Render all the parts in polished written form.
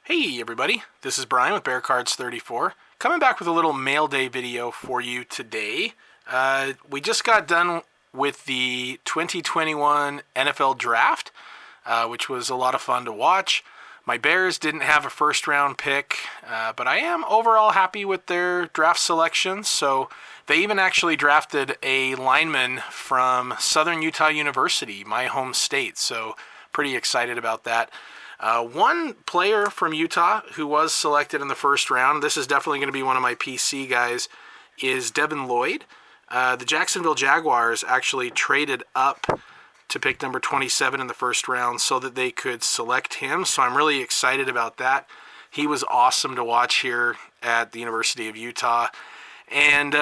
Hey everybody, this is Brian with BearCards34, coming back with a little mail day video for you today. We just got done with the 2021 NFL Draft, which was a lot of fun to watch. My Bears didn't have a first round pick, but I am overall happy with their draft selections. So they even actually drafted a lineman from Southern Utah University, my home state. So pretty excited about that. One player from Utah who was selected in the first round, this is definitely going to be one of my PC guys, is Devin Lloyd. The Jacksonville Jaguars actually traded up to pick number 27 in the first round so that they could select him. So I'm really excited about that. He was awesome to watch here at the University of Utah. And,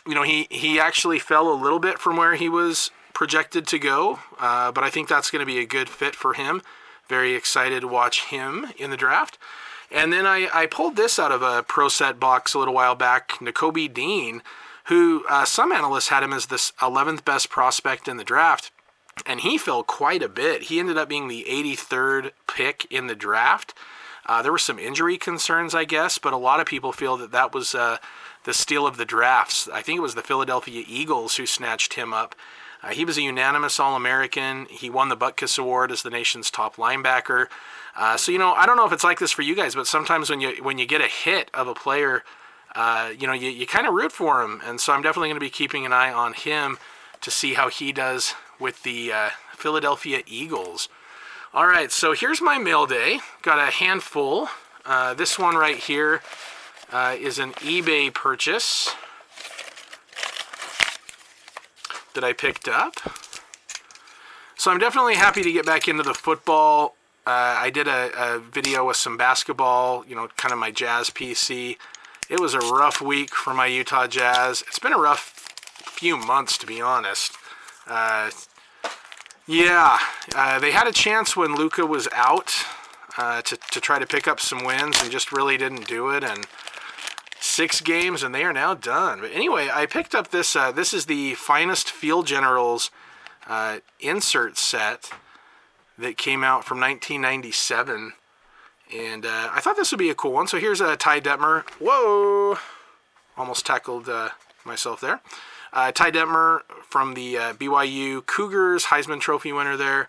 he actually fell a little bit from where he was projected to go, but I think that's going to be a good fit for him. Very excited to watch him in the draft. And then I pulled this out of a Pro Set box a little while back, Nakobe Dean, who some analysts had him as the 11th best prospect in the draft. And he fell quite a bit. He ended up being the 83rd pick in the draft. There were some injury concerns, I guess, but a lot of people feel that was the steal of the drafts. I think it was the Philadelphia Eagles who snatched him up. He was a unanimous All-American. He won the Butkus Award as the nation's top linebacker. I don't know if it's like this for you guys, but sometimes when you get a hit of a player, you kind of root for him. And so I'm definitely going to be keeping an eye on him to see how he does with the Philadelphia Eagles. All right, so here's my mail day. Got a handful. This one right here is an eBay purchase that I picked up. So I'm definitely happy to get back into the football. I did a video with some basketball, kind of my Jazz PC. It was a rough week for my Utah Jazz. It's been a rough few months, to be honest. They had a chance when Luka was out to try to pick up some wins and just really didn't do it. And 6 games, and they are now done. But anyway, I picked up this. This is the Finest Field Generals insert set that came out from 1997. And I thought this would be a cool one. So here's a Ty Detmer. Whoa! Almost tackled myself there. Ty Detmer from the BYU Cougars, Heisman Trophy winner there.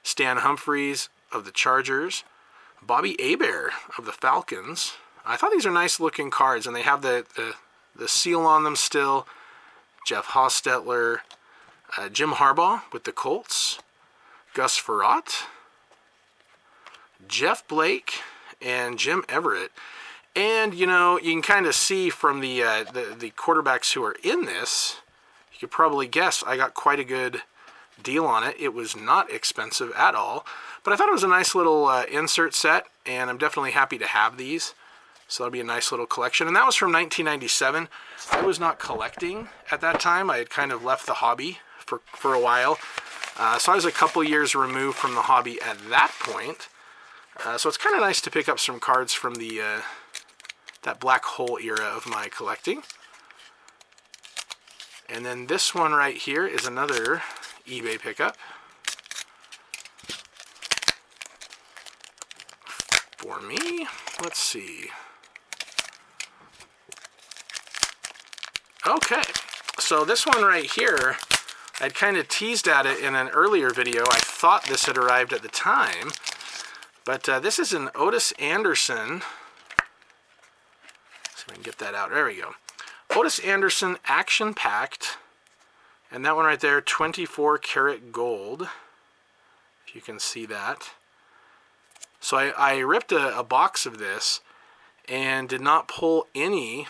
Stan Humphries of the Chargers. Bobby Hebert of the Falcons. I thought these are nice looking cards, and they have the seal on them still. Jeff Hostetler, Jim Harbaugh with the Colts, Gus Frerotte, Jeff Blake, and Jim Everett. And, you can kind of see from the quarterbacks who are in this, you could probably guess I got quite a good deal on it. It was not expensive at all, but I thought it was a nice little insert set, and I'm definitely happy to have these. So that'll be a nice little collection. And that was from 1997. I was not collecting at that time. I had kind of left the hobby for a while. So I was a couple years removed from the hobby at that point. So it's kind of nice to pick up some cards from that black hole era of my collecting. And then this one right here is another eBay pickup. For me, let's see. Okay, so this one right here, I'd kind of teased at it in an earlier video. I thought this had arrived at the time, but this is an Otis Anderson. Let's see if I can get that out. There we go. Otis Anderson Action Packed, and that one right there, 24 karat gold, if you can see that. So I ripped a box of this and did not pull any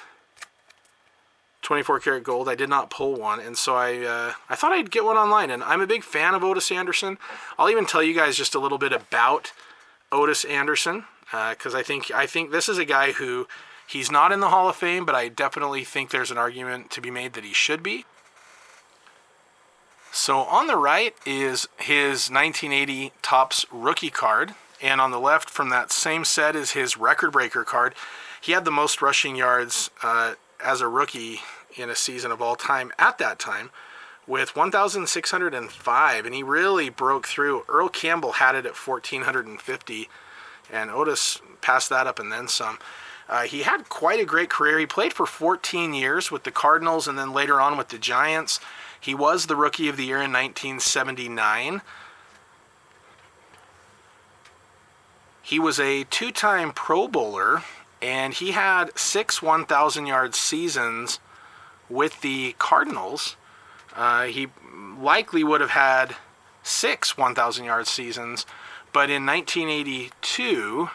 24 karat gold. I did not pull one, and so I thought I'd get one online, and I'm a big fan of Otis Anderson. I'll even tell you guys just a little bit about Otis Anderson, because I think this is a guy who, he's not in the Hall of Fame, but I definitely think there's an argument to be made that he should be. So on the right is his 1980 Topps rookie card, and on the left from that same set is his record breaker card. He had the most rushing yards as a rookie in a season of all time at that time with 1,605, and he really broke through. Earl Campbell had it at 1,450 and Otis passed that up and then some. He had quite a great career. He played for 14 years with the Cardinals and then later on with the Giants. He was the Rookie of the Year in 1979. He was a two-time Pro Bowler, and he had 6 1,000-yard seasons with the Cardinals. He likely would have had 6 1,000-yard seasons, but in 1982,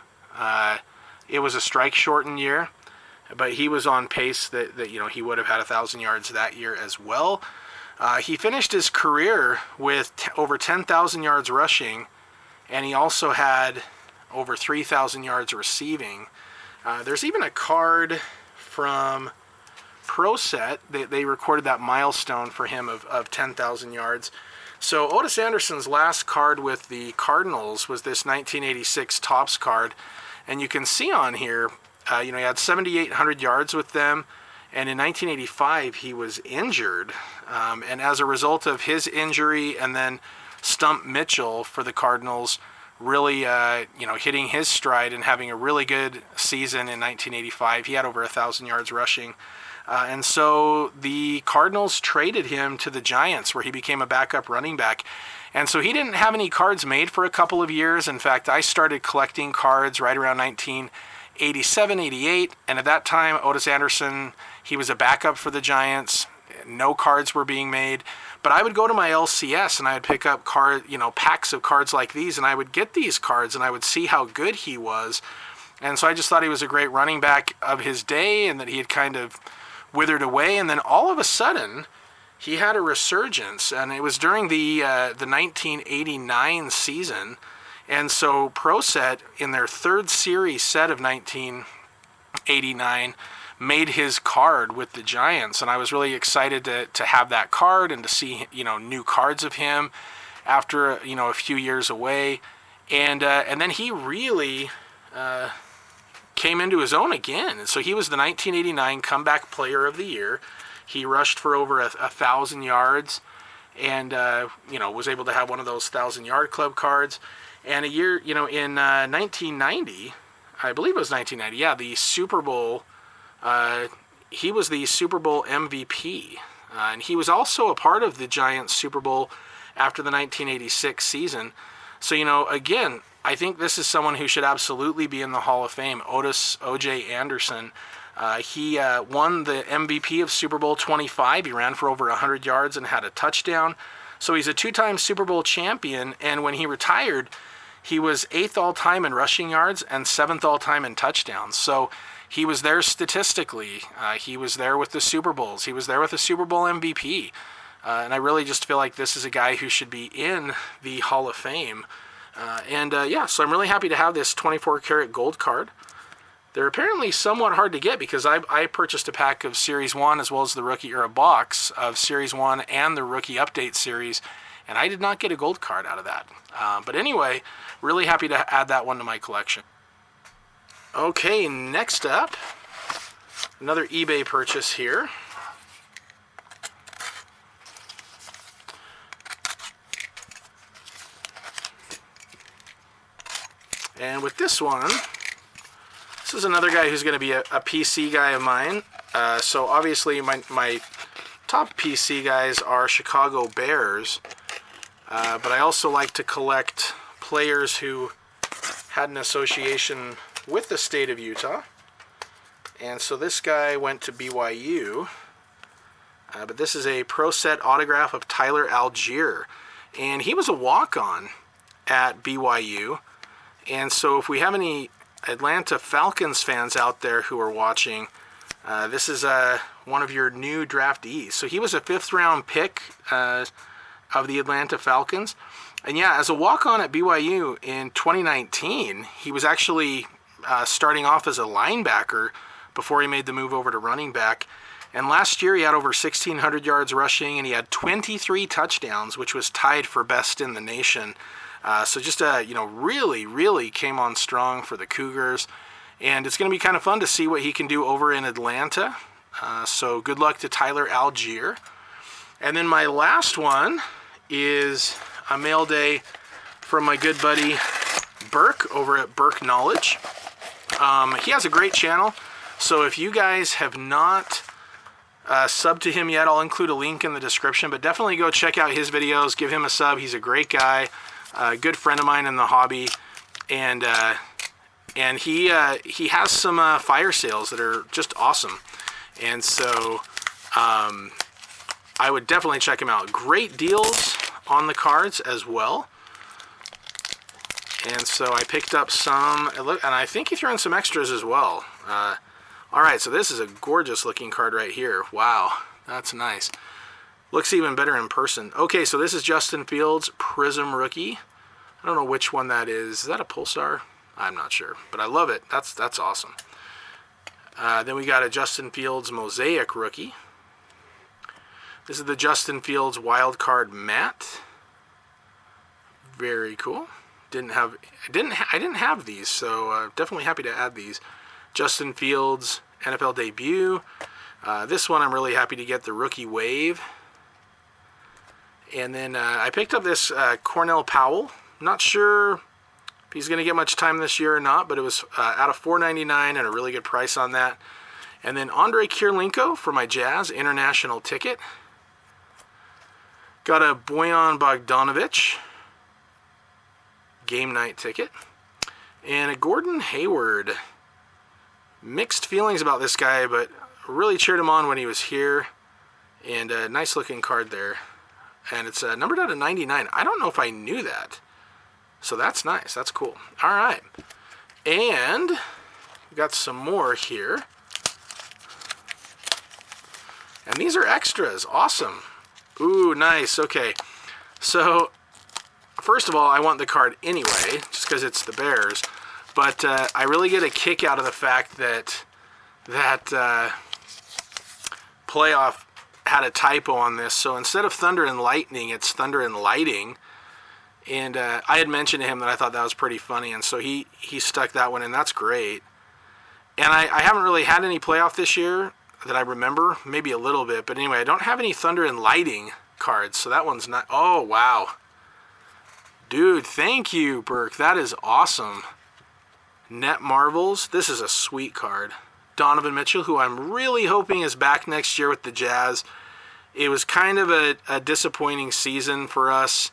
it was a strike-shortened year, but he was on pace that he would have had 1,000 yards that year as well. He finished his career with over 10,000 yards rushing, and he also had over 3,000 yards receiving. There's even a card from Pro Set. They recorded that milestone for him of 10,000 yards. So Otis Anderson's last card with the Cardinals was this 1986 Topps card. And you can see on here, he had 7,800 yards with them. And in 1985, he was injured. And as a result of his injury and then Stump Mitchell for the Cardinals really, hitting his stride and having a really good season in 1985, he had over 1,000 yards rushing. And so the Cardinals traded him to the Giants, where he became a backup running back. And so he didn't have any cards made for a couple of years. In fact, I started collecting cards right around 1987, 88. And at that time, Otis Anderson, he was a backup for the Giants. No cards were being made. But I would go to my LCS and I would pick up packs of cards like these, and I would get these cards and I would see how good he was. And so I just thought he was a great running back of his day and that he had kind of withered away. And then all of a sudden, he had a resurgence, and it was during the 1989 season. And so Pro Set, in their third series set of 1989, made his card with the Giants, and I was really excited to have that card and to see new cards of him after a few years away, and then he really came into his own again. And so he was the 1989 Comeback Player of the Year. He rushed for over 1,000 yards, and was able to have one of those 1,000-yard club cards. And a year, in 1990, I believe it was 1990, yeah, the Super Bowl. He was the Super Bowl MVP, and he was also a part of the Giants Super Bowl after the 1986 season. So, again, I think this is someone who should absolutely be in the Hall of Fame, Ottis OJ Anderson. He won the MVP of Super Bowl 25. He ran for over 100 yards and had a touchdown. So he's a two-time Super Bowl champion, and when he retired, he was 8th all-time in rushing yards and 7th all-time in touchdowns. So he was there statistically. He was there with the Super Bowls. He was there with the Super Bowl MVP. And I really just feel like this is a guy who should be in the Hall of Fame. So I'm really happy to have this 24-karat gold card. They're apparently somewhat hard to get because I purchased a pack of Series 1 as well as the rookie, or a box of Series 1 and the Rookie Update Series, and I did not get a gold card out of that. But anyway, really happy to add that one to my collection. Okay, next up, another eBay purchase here. And with this one, this is another guy who's going to be a PC guy of mine. So obviously my top PC guys are Chicago Bears, but I also like to collect players who had an association with the state of Utah. And so this guy went to BYU, but this is a Pro Set autograph of Tyler Algier, and he was a walk-on at BYU. And so if we have any Atlanta Falcons fans out there who are watching, this is one of your new draftees. So he was a 5th-round pick of the Atlanta Falcons. And yeah, as a walk-on at BYU in 2019, he was actually starting off as a linebacker before he made the move over to running back. And last year he had over 1,600 yards rushing, and he had 23 touchdowns, which was tied for best in the nation. So just, really, really came on strong for the Cougars. And it's going to be kind of fun to see what he can do over in Atlanta. So good luck to Tyler Algier. And then my last one is a mail day from my good buddy Burk over at Burknowledge. He has a great channel, so if you guys have not subbed to him yet, I'll include a link in the description, but definitely go check out his videos, give him a sub. He's a great guy, a good friend of mine in the hobby, and he has some fire sales that are just awesome, and so I would definitely check him out. Great deals on the cards as well. And so I picked up some, and I think he threw in some extras as well. All right, so this is a gorgeous looking card right here. Wow, that's nice. Looks even better in person. Okay, so this is Justin Fields Prism Rookie. I don't know which one that is. Is that a Pulsar? I'm not sure, but I love it. That's awesome. Then we got a Justin Fields Mosaic Rookie. This is the Justin Fields Wild Card Matte. Very cool. I didn't have these, so definitely happy to add these. Justin Fields NFL debut. This one I'm really happy to get, the Rookie Wave. And then I picked up this Cornell Powell. Not sure if he's going to get much time this year or not, but it was out of $4.99 and a really good price on that. And then Andre Kirilenko for my Jazz International ticket. Got a Bojan Bogdanovic game night ticket, and a Gordon Hayward. Mixed feelings about this guy, but really cheered him on when he was here, and a nice looking card there, and it's numbered out of 99. I don't know if I knew that, so that's nice. That's cool. All right, and we got some more here, and these are extras. Awesome. Ooh, nice. Okay, so first of all, I want the card anyway, just because it's the Bears. But I really get a kick out of the fact that playoff had a typo on this. So instead of Thunder and Lightning, it's Thunder and Lighting. And I had mentioned to him that I thought that was pretty funny, and so he stuck that one in. That's great. And I haven't really had any playoff this year that I remember, maybe a little bit. But anyway, I don't have any Thunder and Lighting cards, so that one's not. Oh, wow. Dude, thank you, Burk. That is awesome. Net Marvels. This is a sweet card. Donovan Mitchell, who I'm really hoping is back next year with the Jazz. It was kind of a disappointing season for us,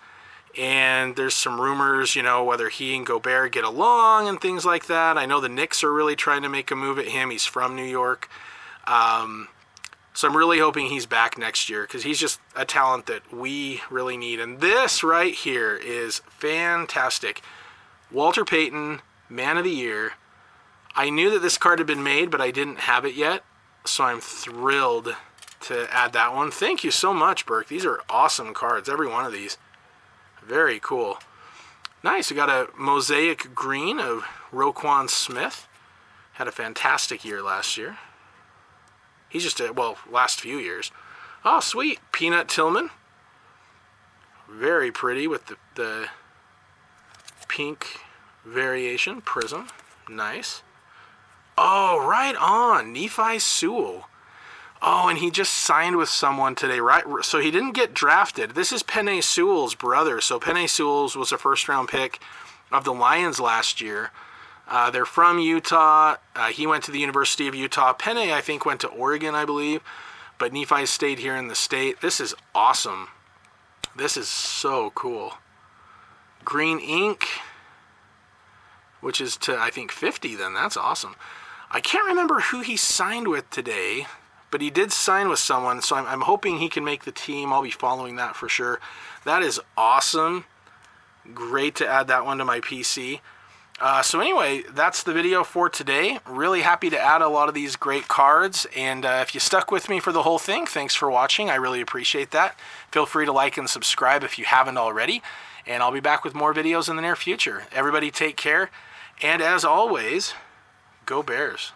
and there's some rumors, whether he and Gobert get along and things like that. I know the Knicks are really trying to make a move at him. He's from New York. So I'm really hoping he's back next year, because he's just a talent that we really need. And this right here is fantastic. Walter Payton, Man of the Year. I knew that this card had been made, but I didn't have it yet, so I'm thrilled to add that one. Thank you so much, Burk. These are awesome cards, every one of these. Very cool. Nice. We got a Mosaic Green of Roquan Smith. Had a fantastic year last year. He's just last few years. Oh, sweet. Peanut Tillman. Very pretty with the pink variation. Prism. Nice. Oh, right on. Nephi Sewell. Oh, and he just signed with someone today, right? So he didn't get drafted. This is Penei Sewell's brother. So Penei Sewell was a first-round pick of the Lions last year. They're from Utah. He went to the University of Utah. Penei, I think, went to Oregon, I believe. But Nephi stayed here in the state. This is awesome. This is so cool. Green ink, which is to, I think, 50 then. That's awesome. I can't remember who he signed with today, but he did sign with someone, so I'm hoping he can make the team. I'll be following that for sure. That is awesome. Great to add that one to my PC. So anyway, that's the video for today. Really happy to add a lot of these great cards, and if you stuck with me for the whole thing, thanks for watching. I really appreciate that. Feel free to like and subscribe if you haven't already, and I'll be back with more videos in the near future. Everybody take care, and as always, go Bears.